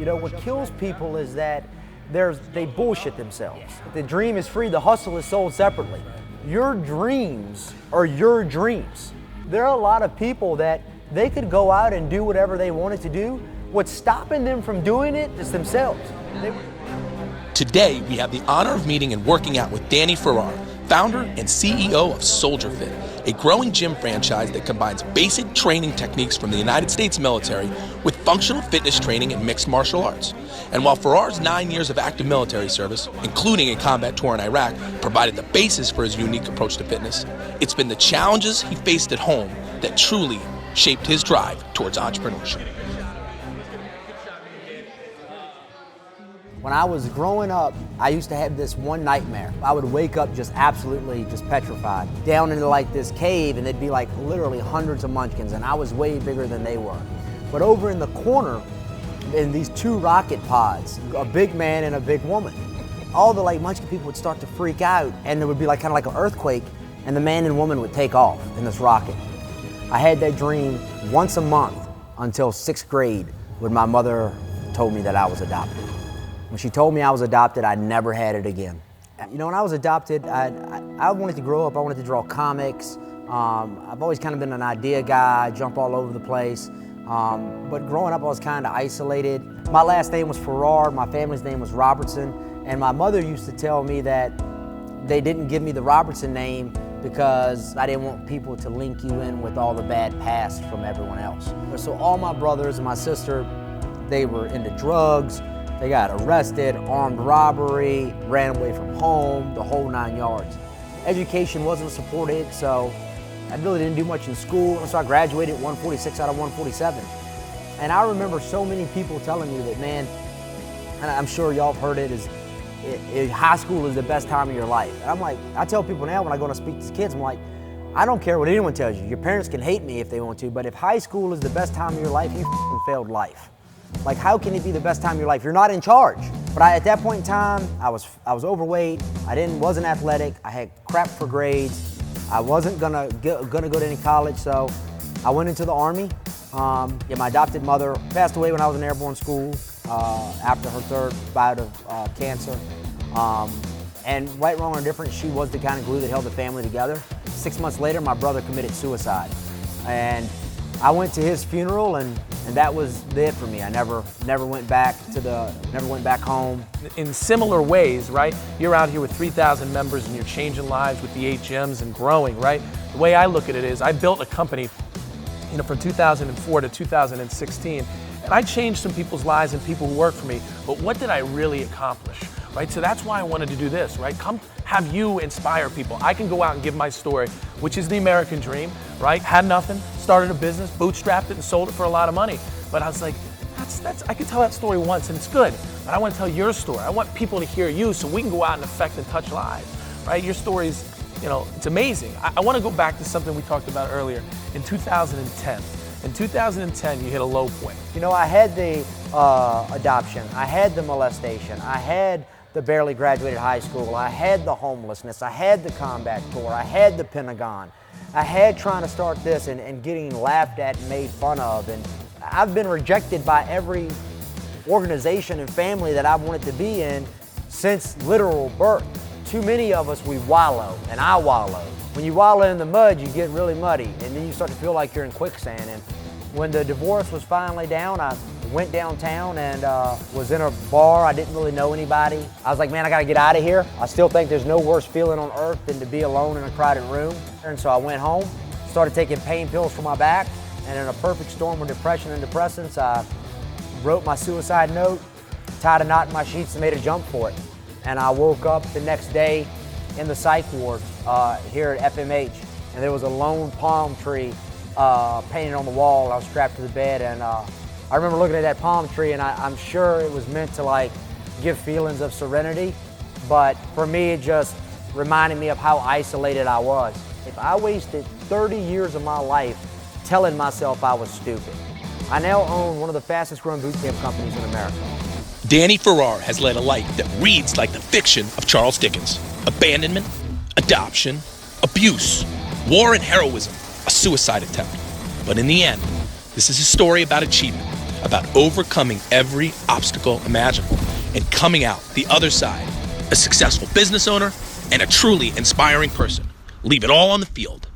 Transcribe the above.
You know, what kills people is that they bullshit themselves. The dream is free, the hustle is sold separately. Your dreams are your dreams. There are a lot of people that they could go out and do whatever they wanted to do. What's stopping them from doing it is themselves. Today, we have the honor of meeting and working out with Danny Farrar, founder and CEO of Soldier Fit, a growing gym franchise that combines basic training techniques from the United States military with functional fitness training and mixed martial arts. And while Farrar's 9 years of active military service, including a combat tour in Iraq, provided the basis for his unique approach to fitness, it's been the challenges he faced at home that truly shaped his drive towards entrepreneurship. When I was growing up, I used to have this one nightmare. I would wake up just absolutely just petrified, down into like this cave, and there'd be like literally hundreds of munchkins, and I was way bigger than they were. But over in the corner, in these two rocket pods, a big man and a big woman, all the like munchkin people would start to freak out, and there would be like kind of like an earthquake, and the man and woman would take off in this rocket. I had that dream once a month until 6th grade when my mother told me that I was adopted. When she told me I was adopted, I never had it again. You know, when I was adopted, I wanted to grow up, I wanted to draw comics. I've always kind of been an idea guy, jump all over the place. But growing up, I was kind of isolated. My last name was Farrar, my family's name was Robertson, and my mother used to tell me that they didn't give me the Robertson name because I didn't want people to link you in with all the bad past from everyone else. So all my brothers and my sister, they were into drugs. They got arrested, armed robbery, ran away from home, the whole 9 yards. Education wasn't supported, so I really didn't do much in school, so I graduated 146 out of 147. And I remember so many people telling me that, man, and I'm sure y'all have heard it, high school is the best time of your life. And I'm like, I tell people now when I go to speak to kids, I'm like, I don't care what anyone tells you. Your parents can hate me if they want to, but if high school is the best time of your life, you failed life. Like, how can it be the best time of your life? You're not in charge. But at that point in time, I was overweight. Wasn't athletic. I had crap for grades. I wasn't gonna go to any college, so I went into the Army. My adopted mother passed away when I was in airborne school after her third bout of cancer. And right, wrong, or indifferent, she was the kind of glue that held the family together. 6 months later, my brother committed suicide. And I went to his funeral, and that was it for me. I never went back home. In similar ways, right? You're out here with 3,000 members and you're changing lives with the 8 gyms and growing, right? The way I look at it is I built a company, from 2004 to 2016, and I changed some people's lives and people who work for me, but what did I really accomplish, right? So that's why I wanted to do this, right? Come have you inspire people. I can go out and give my story, which is the American dream, right? Had nothing, started a business, bootstrapped it and sold it for a lot of money. But I was like, I could tell that story once and it's good, but I want to tell your story. I want people to hear you so we can go out and affect and touch lives, right? Your story's, it's amazing. I want to go back to something we talked about earlier. In 2010, you hit a low point. I had the adoption, I had the molestation, I had the barely graduated high school, I had the homelessness, I had the combat tour, I had the Pentagon, I had trying to start this and getting laughed at and made fun of, and I've been rejected by every organization and family that I've wanted to be in since literal birth. Too many of us, we wallow, and I wallow. When you wallow in the mud, you get really muddy, and then you start to feel like you're in quicksand. And when the divorce was finally down, I went downtown and was in a bar. I didn't really know anybody. I was like, man, I gotta get out of here. I still think there's no worse feeling on earth than to be alone in a crowded room. And so I went home, started taking pain pills for my back, and in a perfect storm of depression and depressants, I wrote my suicide note, tied a knot in my sheets, and made a jump for it. And I woke up the next day in the psych ward here at FMH, and there was a lone palm tree painted on the wall. I was strapped to the bed, and I remember looking at that palm tree, and I'm sure it was meant to give feelings of serenity, but for me it just reminded me of how isolated I was. If I wasted 30 years of my life telling myself I was stupid, I now own one of the fastest growing boot camp companies in America. Danny Farrar has led a life that reads like the fiction of Charles Dickens. Abandonment, adoption, abuse, war and heroism, a suicide attempt. But in the end, this is a story about achievement, about overcoming every obstacle imaginable and coming out the other side a successful business owner and a truly inspiring person. Leave it all on the field.